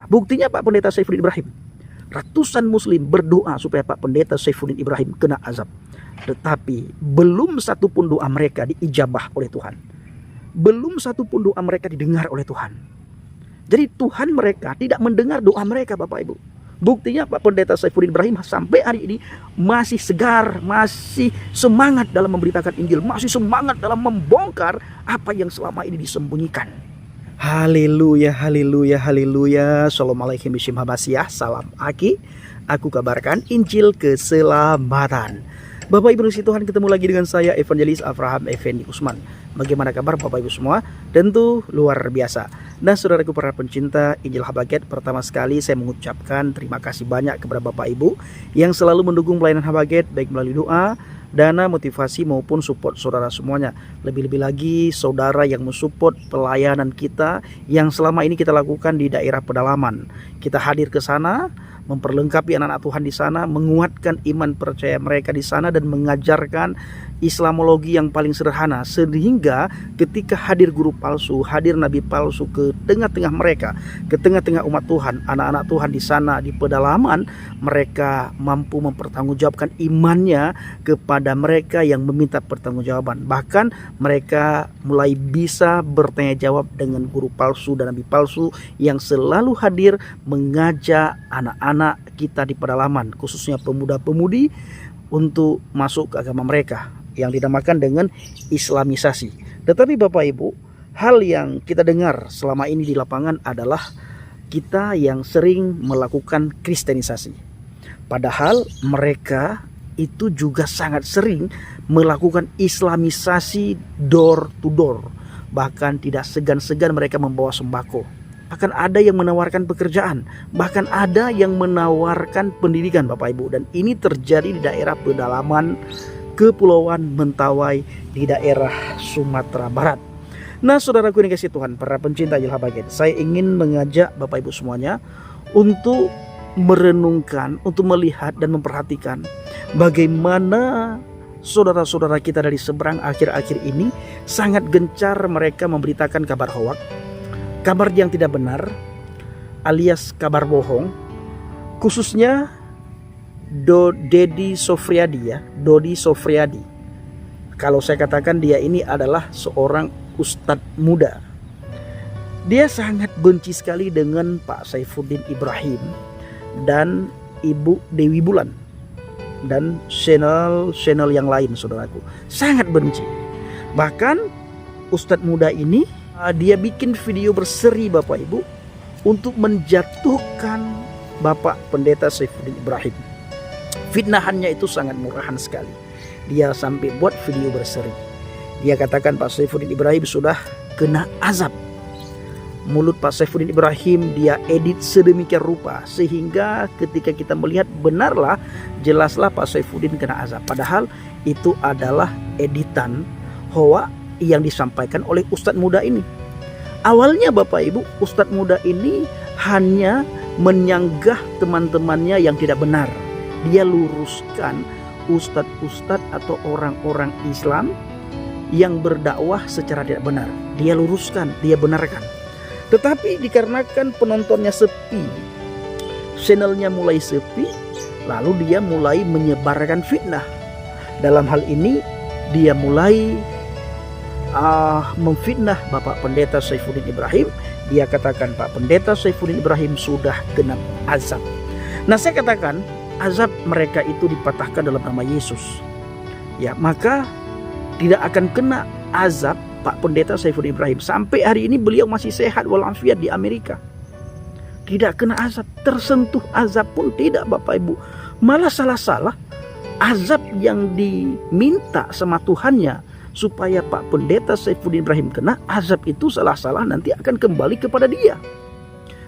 Buktinya Pak Pendeta Saifuddin Ibrahim. Ratusan muslim berdoa supaya Pak Pendeta Saifuddin Ibrahim kena azab. Tetapi belum satu pun doa mereka diijabah oleh Tuhan. Belum satu pun doa mereka didengar oleh Tuhan. Jadi Tuhan mereka tidak mendengar doa mereka, Bapak Ibu. Buktinya Pak Pendeta Saifuddin Ibrahim sampai hari ini masih segar, masih semangat dalam memberitakan Injil, masih semangat dalam membongkar apa yang selama ini disembunyikan. Haleluya, haleluya, haleluya. Assalamualaikum warahmatullahi wabarakatuh. Salam Aki. Aku kabarkan Injil keselamatan. Bapak Ibu Tuhan, ketemu lagi dengan saya Evangelis Abraham Effendi Usman. Bagaimana kabar Bapak Ibu semua? Tentu luar biasa. Nah, saudaraku para pencinta Injil Habaget, pertama sekali saya mengucapkan terima kasih banyak kepada Bapak Ibu yang selalu mendukung pelayanan Habaget, baik melalui doa, dana, motivasi maupun support saudara semuanya. Lebih-lebih lagi saudara yang mensupport pelayanan kita yang selama ini kita lakukan di daerah pedalaman. Kita hadir ke sana, memperlengkapi anak-anak Tuhan di sana, menguatkan iman percaya mereka di sana dan mengajarkan Islamologi yang paling sederhana, sehingga ketika hadir guru palsu, hadir nabi palsu ke tengah-tengah mereka, ke tengah-tengah umat Tuhan, anak-anak Tuhan di sana di pedalaman, mereka mampu mempertanggungjawabkan imannya kepada mereka yang meminta pertanggungjawaban. Bahkan mereka mulai bisa bertanya jawab dengan guru palsu dan nabi palsu yang selalu hadir mengajak anak-anak kita di pedalaman, khususnya pemuda-pemudi, untuk masuk ke agama mereka yang dinamakan dengan Islamisasi. Tetapi Bapak Ibu, hal yang kita dengar selama ini di lapangan adalah kita yang sering melakukan Kristenisasi. Padahal mereka itu juga sangat sering melakukan Islamisasi door to door. Bahkan tidak segan-segan mereka membawa sembako. Bahkan ada yang menawarkan pekerjaan, bahkan ada yang menawarkan pendidikan Bapak Ibu. Dan ini terjadi di daerah pedalaman Kepulauan Mentawai di daerah Sumatera Barat. Nah, saudaraku yang dikasihi Tuhan, para pencinta Injil Habaget, saya ingin mengajak Bapak Ibu semuanya untuk merenungkan, untuk melihat dan memperhatikan bagaimana saudara-saudara kita dari seberang akhir-akhir ini sangat gencar mereka memberitakan kabar hoak, kabar yang tidak benar, alias kabar bohong, khususnya Dodi Sofriadi. Kalau saya katakan dia ini adalah seorang ustadz muda. Dia sangat benci sekali dengan Pak Saifuddin Ibrahim dan Ibu Dewi Bulan dan channel yang lain, saudaraku. Sangat benci. Bahkan ustadz muda ini dia bikin video berseri Bapak Ibu untuk menjatuhkan Bapak Pendeta Saifuddin Ibrahim. Fitnahannya itu sangat murahan sekali. Dia sampai buat video berseri. Dia katakan Pak Saifuddin Ibrahim sudah kena azab. Mulut Pak Saifuddin Ibrahim dia edit sedemikian rupa sehingga ketika kita melihat benarlah, jelaslah Pak Saifuddin kena azab. Padahal itu adalah editan hoak yang disampaikan oleh ustadz muda ini. Awalnya Bapak Ibu, ustadz muda ini hanya menyanggah teman-temannya yang tidak benar. Dia luruskan ustadz-ustadz atau orang-orang Islam yang berdakwah secara tidak benar. Dia luruskan, dia benarkan. Tetapi dikarenakan penontonnya sepi, channelnya mulai sepi, lalu dia mulai menyebarkan fitnah. Dalam hal ini dia mulai memfitnah Bapak Pendeta Saifuddin Ibrahim. Dia katakan Pak Pendeta Saifuddin Ibrahim sudah kena azab. Nah, saya katakan azab mereka itu dipatahkan dalam nama Yesus. Ya, maka tidak akan kena azab Pak Pendeta Saifuddin Ibrahim. Sampai hari ini beliau masih sehat walafiat di Amerika. Tidak kena azab, tersentuh azab pun tidak Bapak Ibu. Malah salah-salah azab yang diminta sama Tuhannya supaya Pak Pendeta Saifuddin Ibrahim kena azab itu salah-salah nanti akan kembali kepada dia.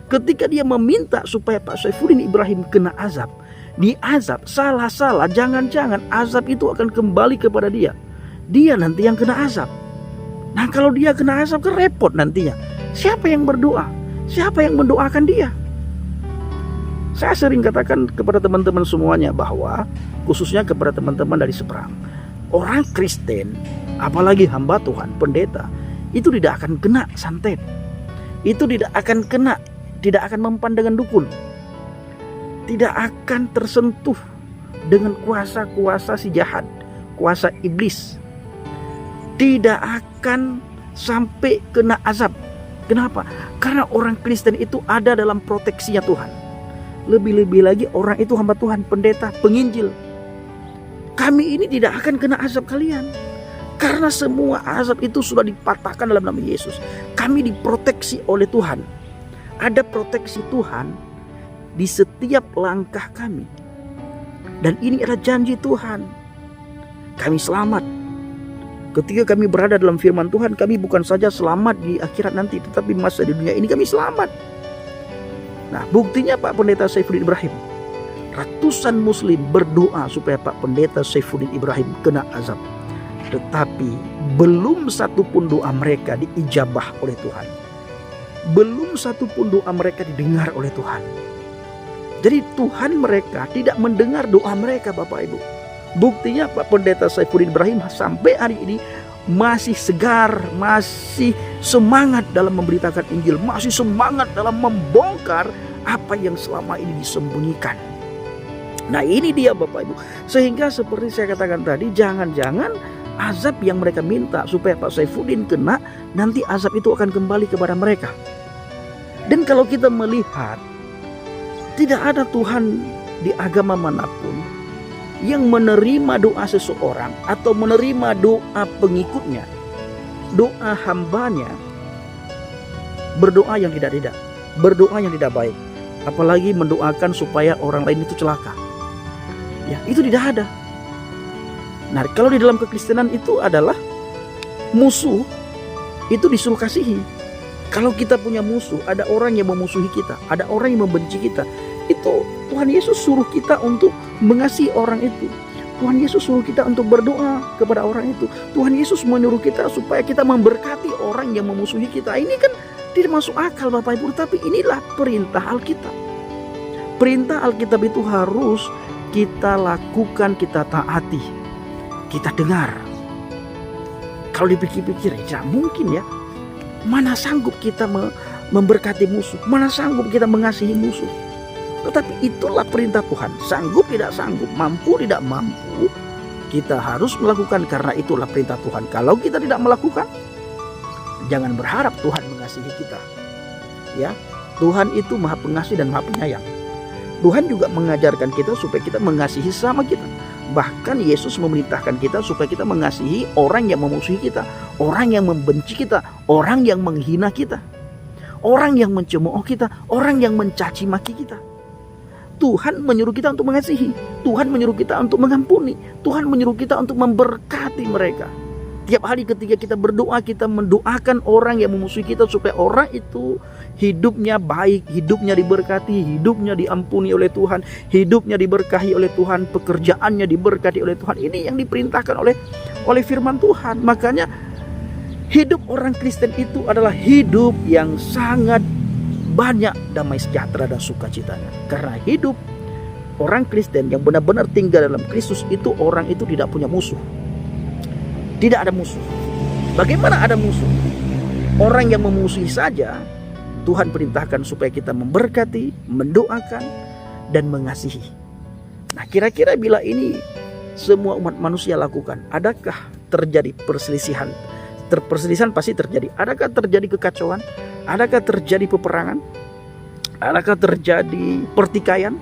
Ketika dia meminta supaya Pak Saifuddin Ibrahim kena azab, diazab, salah-salah, jangan-jangan azab itu akan kembali kepada dia. Dia nanti yang kena azab. Nah, kalau dia kena azab kan repot nantinya. Siapa yang berdoa? Siapa yang mendoakan dia? Saya sering katakan kepada teman-teman semuanya bahwa, khususnya kepada teman-teman dari seberang, orang Kristen, apalagi hamba Tuhan, pendeta, itu tidak akan kena santet. Itu tidak akan kena tidak akan mempan dengan dukun, tidak akan tersentuh dengan kuasa-kuasa si jahat, kuasa iblis, tidak akan sampai kena azab. Kenapa? Karena orang Kristen itu ada dalam proteksinya Tuhan. Lebih-lebih lagi orang itu hamba Tuhan, pendeta, penginjil. Kami ini tidak akan kena azab kalian, karena semua azab itu sudah dipatahkan dalam nama Yesus. Kami diproteksi oleh Tuhan. Ada proteksi Tuhan di setiap langkah kami. Dan ini adalah janji Tuhan. Kami selamat. Ketika kami berada dalam firman Tuhan, kami bukan saja selamat di akhirat nanti, tetapi masa di dunia ini kami selamat. Nah, buktinya Pak Pendeta Saifuddin Ibrahim. Ratusan muslim berdoa supaya Pak Pendeta Saifuddin Ibrahim kena azab. Tetapi belum satu pun doa mereka diijabah oleh Tuhan. Belum satu pun doa mereka didengar oleh Tuhan. Jadi Tuhan mereka tidak mendengar doa mereka, Bapak Ibu. Buktinya Pak Pendeta Saifuddin Ibrahim sampai hari ini masih segar, masih semangat dalam memberitakan Injil, masih semangat dalam membongkar apa yang selama ini disembunyikan. Nah, ini dia Bapak Ibu. Sehingga seperti saya katakan tadi, jangan-jangan azab yang mereka minta supaya Pak Saifuddin kena, nanti azab itu akan kembali kepada mereka. Dan kalau kita melihat, tidak ada Tuhan di agama manapun yang menerima doa seseorang atau menerima doa pengikutnya, doa hambanya, berdoa yang tidak, berdoa yang tidak baik, apalagi mendoakan supaya orang lain itu celaka. Ya, itu tidak ada. Nah, kalau di dalam kekristenan itu adalah musuh itu disuruh kasihi. Kalau kita punya musuh, ada orang yang memusuhi kita, ada orang yang membenci kita, itu Tuhan Yesus suruh kita untuk mengasihi orang itu. Tuhan Yesus suruh kita untuk berdoa kepada orang itu. Tuhan Yesus menyuruh kita supaya kita memberkati orang yang memusuhi kita. Ini kan tidak masuk akal Bapak Ibu, tapi inilah perintah Alkitab. Perintah Alkitab itu harus kita lakukan, kita taati, kita dengar. Kalau dipikir-pikir, ya mungkin ya. Mana sanggup kita memberkati musuh, mana sanggup kita mengasihi musuh. Tetapi itulah perintah Tuhan. Sanggup tidak sanggup, mampu tidak mampu, kita harus melakukan karena itulah perintah Tuhan. Kalau kita tidak melakukan, jangan berharap Tuhan mengasihi kita. Ya, Tuhan itu Maha Pengasih dan Maha Penyayang. Tuhan juga mengajarkan kita supaya kita mengasihi sesama kita. Bahkan Yesus memerintahkan kita supaya kita mengasihi orang yang memusuhi kita, orang yang membenci kita, orang yang menghina kita, orang yang mencemooh kita, orang yang mencaci maki kita. Tuhan menyuruh kita untuk mengasihi, Tuhan menyuruh kita untuk mengampuni, Tuhan menyuruh kita untuk memberkati mereka. Tiap hari ketika kita berdoa, kita mendoakan orang yang memusuhi kita supaya orang itu hidupnya baik, hidupnya diberkati, hidupnya diampuni oleh Tuhan, hidupnya diberkahi oleh Tuhan, pekerjaannya diberkati oleh Tuhan. Ini yang diperintahkan oleh firman Tuhan. Makanya hidup orang Kristen itu adalah hidup yang sangat banyak damai sejahtera dan sukacitanya. Karena hidup orang Kristen yang benar-benar tinggal dalam Kristus itu, orang itu tidak punya musuh. Tidak ada musuh. Bagaimana ada musuh? Orang yang memusuhi saja Tuhan perintahkan supaya kita memberkati, mendoakan, dan mengasihi. Nah, kira-kira bila ini semua umat manusia lakukan, adakah terjadi perselisihan? Perselisihan pasti terjadi. Adakah terjadi kekacauan? Adakah terjadi peperangan? Adakah terjadi pertikaian?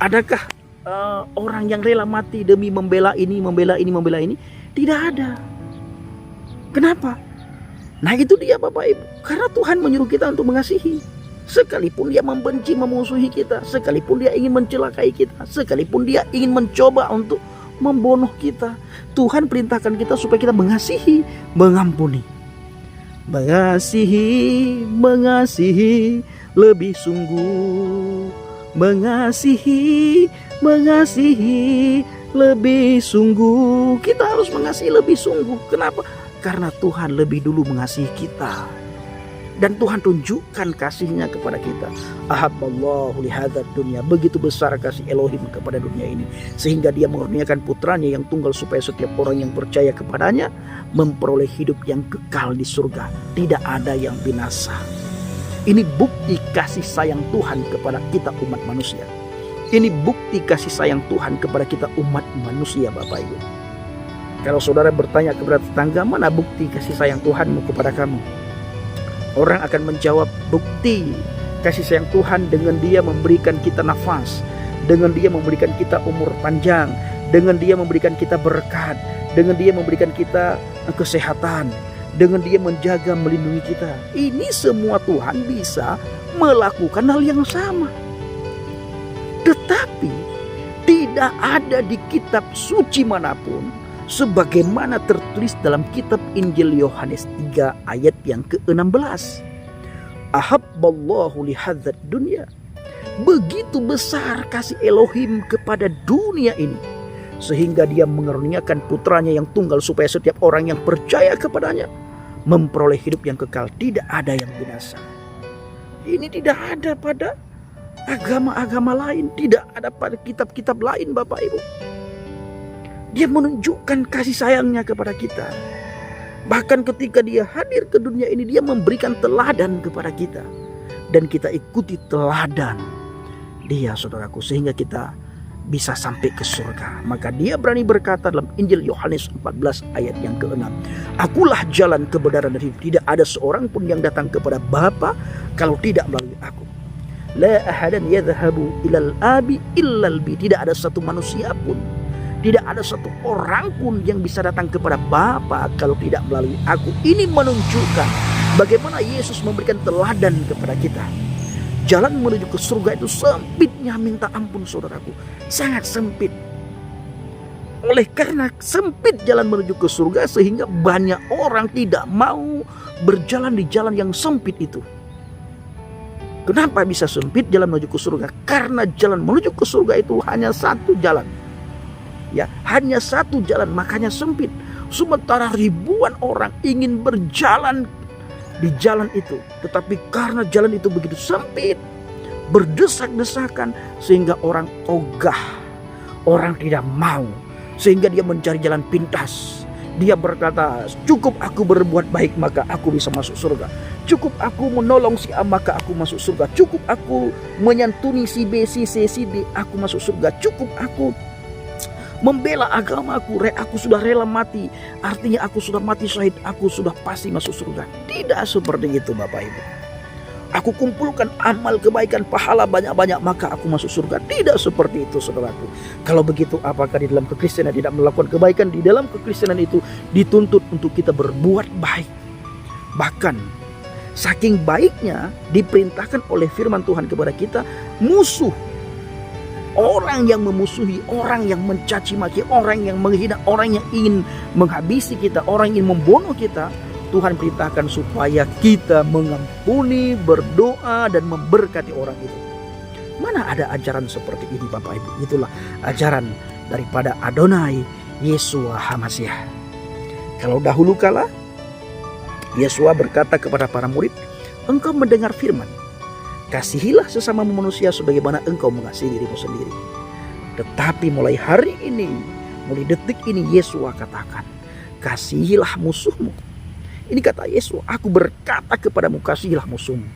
Adakah orang yang rela mati demi membela ini, membela ini, membela ini? Tidak ada. Kenapa? Nah, itu dia Bapak Ibu. Karena Tuhan menyuruh kita untuk mengasihi. Sekalipun dia membenci, memusuhi kita, sekalipun dia ingin mencelakai kita, sekalipun dia ingin mencoba untuk membunuh kita, Tuhan perintahkan kita supaya kita mengasihi, mengampuni. Mengasihi, mengasihi lebih sungguh. Mengasihi, mengasihi lebih sungguh. Kita harus mengasihi lebih sungguh. Kenapa? Karena Tuhan lebih dulu mengasihi kita. Dan Tuhan tunjukkan kasihnya kepada kita. Ahabballahu lihadzal dunya. Begitu besar kasih Elohim kepada dunia ini, sehingga dia mengaruniakan putranya yang tunggal supaya setiap orang yang percaya kepadanya memperoleh hidup yang kekal di surga. Tidak ada yang binasa. Ini bukti kasih sayang Tuhan kepada kita umat manusia. Ini bukti kasih sayang Tuhan kepada kita umat manusia, Bapak Ibu. Kalau saudara bertanya kepada tetangga, mana bukti kasih sayang Tuhanmu kepada kamu? Orang akan menjawab, bukti kasih sayang Tuhan dengan dia memberikan kita nafas, dengan dia memberikan kita umur panjang, dengan dia memberikan kita berkat, dengan dia memberikan kita kesehatan, dengan dia menjaga melindungi kita. Ini semua Tuhan bisa melakukan hal yang sama. Tetapi tidak ada di kitab suci manapun sebagaimana tertulis dalam kitab Injil Yohanes 3 ayat yang ke-16. Ahabballahu lihadzat dunya. Begitu besar kasih Elohim kepada dunia ini, sehingga dia mengaruniakan putranya yang tunggal supaya setiap orang yang percaya kepadanya memperoleh hidup yang kekal, tidak ada yang binasa. Ini tidak ada pada agama-agama lain, tidak ada pada kitab-kitab lain, Bapak Ibu. Dia menunjukkan kasih sayangnya kepada kita. Bahkan ketika dia hadir ke dunia ini, dia memberikan teladan kepada kita. Dan kita ikuti teladan dia, saudaraku, sehingga kita bisa sampai ke surga. Maka dia berani berkata dalam Injil Yohanes 14 ayat yang ke-6. Akulah jalan, kebenaran dan hidup. Tidak ada seorang pun yang datang kepada Bapa kalau tidak melalui aku. La ahadan yadhhabu ilal abi illal bi. Tidak ada satu manusia pun, tidak ada satu orang pun yang bisa datang kepada Bapa kalau tidak melalui aku. Ini menunjukkan bagaimana Yesus memberikan teladan kepada kita. Jalan menuju ke surga itu sempitnya minta ampun, saudaraku. Sangat sempit. Oleh karena sempit jalan menuju ke surga, sehingga banyak orang tidak mau berjalan di jalan yang sempit itu. Kenapa bisa sempit jalan menuju ke surga? Karena jalan menuju ke surga itu hanya satu jalan. Ya, hanya satu jalan, makanya sempit. Sementara ribuan orang ingin berjalan di jalan itu, tetapi karena jalan itu begitu sempit, berdesak-desakan, sehingga orang ogah, orang tidak mau, sehingga dia mencari jalan pintas. Dia berkata, cukup aku berbuat baik maka aku bisa masuk surga. Cukup aku menolong si A maka aku masuk surga. Cukup aku menyantuni si B, si C, si D, aku masuk surga. Cukup aku membela agamaku, aku sudah rela mati, artinya aku sudah mati syahid, aku sudah pasti masuk surga. Tidak seperti itu, Bapak Ibu. Aku kumpulkan amal kebaikan, pahala banyak-banyak, maka aku masuk surga. Tidak seperti itu, saudaraku. Kalau begitu, apakah di dalam kekristenan tidak melakukan kebaikan? Di dalam kekristenan itu dituntut untuk kita berbuat baik. Bahkan saking baiknya diperintahkan oleh firman Tuhan kepada kita, musuh, orang yang memusuhi, orang yang mencaci maki, orang yang menghina, orang yang ingin menghabisi kita, orang yang ingin membunuh kita, Tuhan perintahkan supaya kita mengampuni, berdoa, dan memberkati orang itu. Mana ada ajaran seperti ini, Bapak Ibu? Itulah ajaran daripada Adonai Yeshua HaMasiah. Kalau dahulu kala Yeshua berkata kepada para murid, engkau mendengar firman, kasihilah sesama manusia sebagaimana engkau mengasihi dirimu sendiri. Tetapi mulai hari ini, mulai detik ini, Yeshua katakan, kasihilah musuhmu. Ini kata Yesus, aku berkata kepadamu, kasihilah musuhmu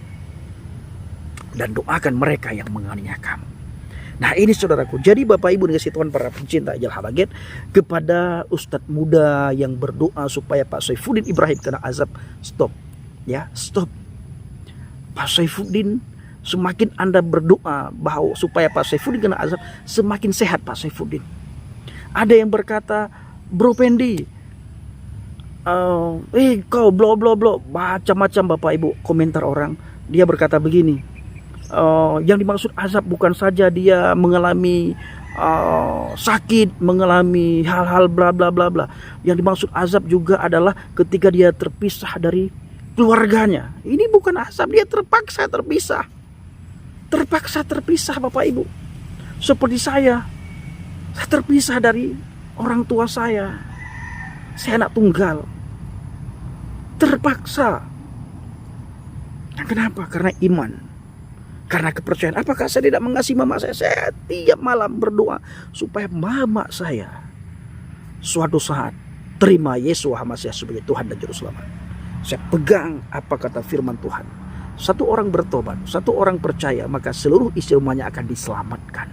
dan doakan mereka yang menganiaya kamu. Nah ini saudaraku, jadi Bapak Ibu dikasih Tuhan para pencinta Ajal Habaget, kepada Ustadz muda yang berdoa supaya Pak Saifuddin Ibrahim kena azab, stop. Ya, stop. Pak Saifuddin, semakin Anda berdoa bahwa supaya Pak Saifuddin kena azab, semakin sehat Pak Saifuddin. Ada yang berkata, Bro Pendi, kau blo macam-macam Bapak Ibu komentar orang. Dia berkata begini, yang dimaksud azab bukan saja dia mengalami sakit, mengalami hal-hal bla bla bla bla. Yang dimaksud azab juga adalah ketika dia terpisah dari keluarganya. Ini bukan azab, dia terpaksa terpisah. Terpaksa terpisah, Bapak Ibu. Seperti saya terpisah dari orang tua saya. Saya anak tunggal. Terpaksa. Kenapa? Karena iman. Karena kepercayaan. Apakah saya tidak mengasihi mama saya? Saya tiap malam berdoa supaya mama saya suatu saat terima Yeshua HaMasiah sebagai Tuhan dan Juru Selamat. Saya pegang apa kata firman Tuhan. satu orang bertobat, satu orang percaya, maka seluruh isi rumahnya akan diselamatkan.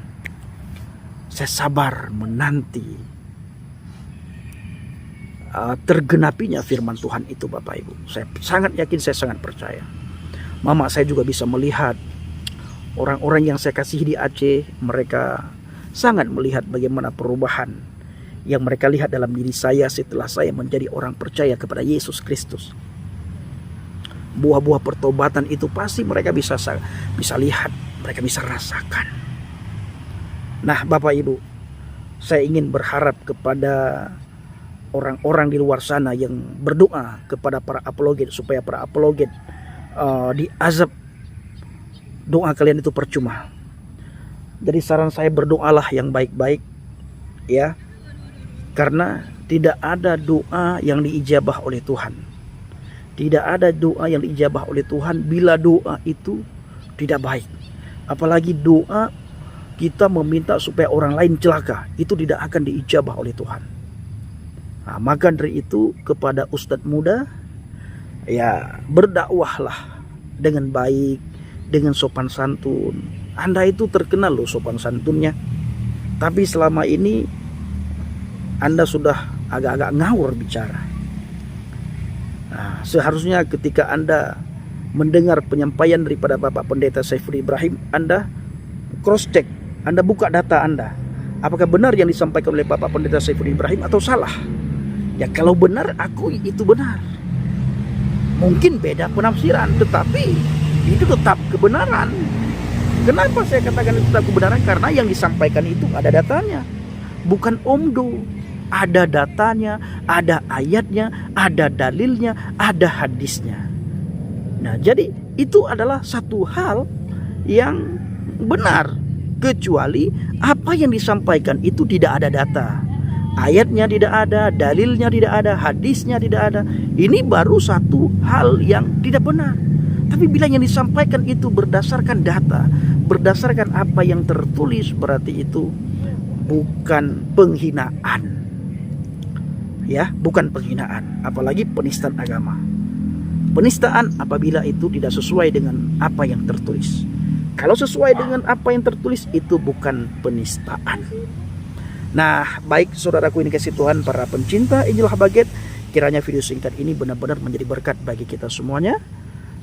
Saya sabar menanti tergenapinya firman Tuhan itu, Bapak Ibu. Saya sangat yakin, saya sangat percaya. Mama saya juga bisa melihat orang-orang yang saya kasihi di Aceh, mereka sangat melihat bagaimana perubahan yang mereka lihat dalam diri saya setelah saya menjadi orang percaya kepada Yesus Kristus. Buah-buah pertobatan itu pasti mereka bisa lihat, mereka bisa rasakan. Nah, Bapak Ibu, saya ingin berharap kepada orang-orang di luar sana yang berdoa kepada para apologet supaya para apologet diazab. Doa kalian itu percuma. Jadi saran saya, berdoalah yang baik-baik, ya, karena tidak ada doa yang diijabah oleh Tuhan. Tidak ada doa yang diijabah oleh Tuhan bila doa itu tidak baik. Apalagi doa kita meminta supaya orang lain celaka, itu tidak akan diijabah oleh Tuhan. Nah, maka dari itu kepada ustadz muda, ya, berdakwahlah dengan baik, dengan sopan santun. Anda itu terkenal loh sopan santunnya, tapi selama ini Anda sudah agak-agak ngawur bicara. Nah, seharusnya ketika Anda mendengar penyampaian daripada Bapak Pendeta Saiful Ibrahim, Anda cross check, Anda buka data Anda, apakah benar yang disampaikan oleh Bapak Pendeta Saiful Ibrahim atau salah. Ya, kalau benar, akui itu benar. Mungkin beda penafsiran, tetapi itu tetap kebenaran. Kenapa saya katakan itu tetap kebenaran? Karena yang disampaikan itu ada datanya, bukan omdo. Ada datanya, ada ayatnya, ada dalilnya, ada hadisnya. Nah, jadi itu adalah satu hal yang benar, kecuali apa yang disampaikan itu tidak ada data. Ayatnya tidak ada, dalilnya tidak ada, hadisnya tidak ada. Ini baru satu hal yang tidak benar. Tapi bila yang disampaikan itu berdasarkan data, berdasarkan apa yang tertulis, berarti itu bukan penghinaan. Ya, bukan penghinaan, apalagi penistaan agama. Penistaan apabila itu tidak sesuai dengan apa yang tertulis. Kalau sesuai dengan apa yang tertulis, itu bukan penistaan. Nah, baik saudaraku ini kasih Tuhan, para pencinta Injil Habaget, kiranya video singkat ini benar-benar menjadi berkat bagi kita semuanya.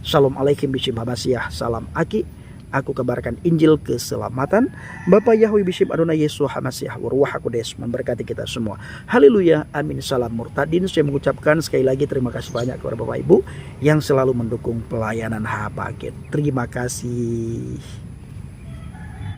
Shalom alaikum bishim hamasiah, salam aki. Aku kabarkan Injil keselamatan. Bapa Yahweh bishim Adonai Yesus hamasiah waruah Kodes memberkati kita semua. Haleluya, amin, salam murtadin. Saya mengucapkan sekali lagi terima kasih banyak kepada Bapak Ibu yang selalu mendukung pelayanan Habaget. Terima kasih.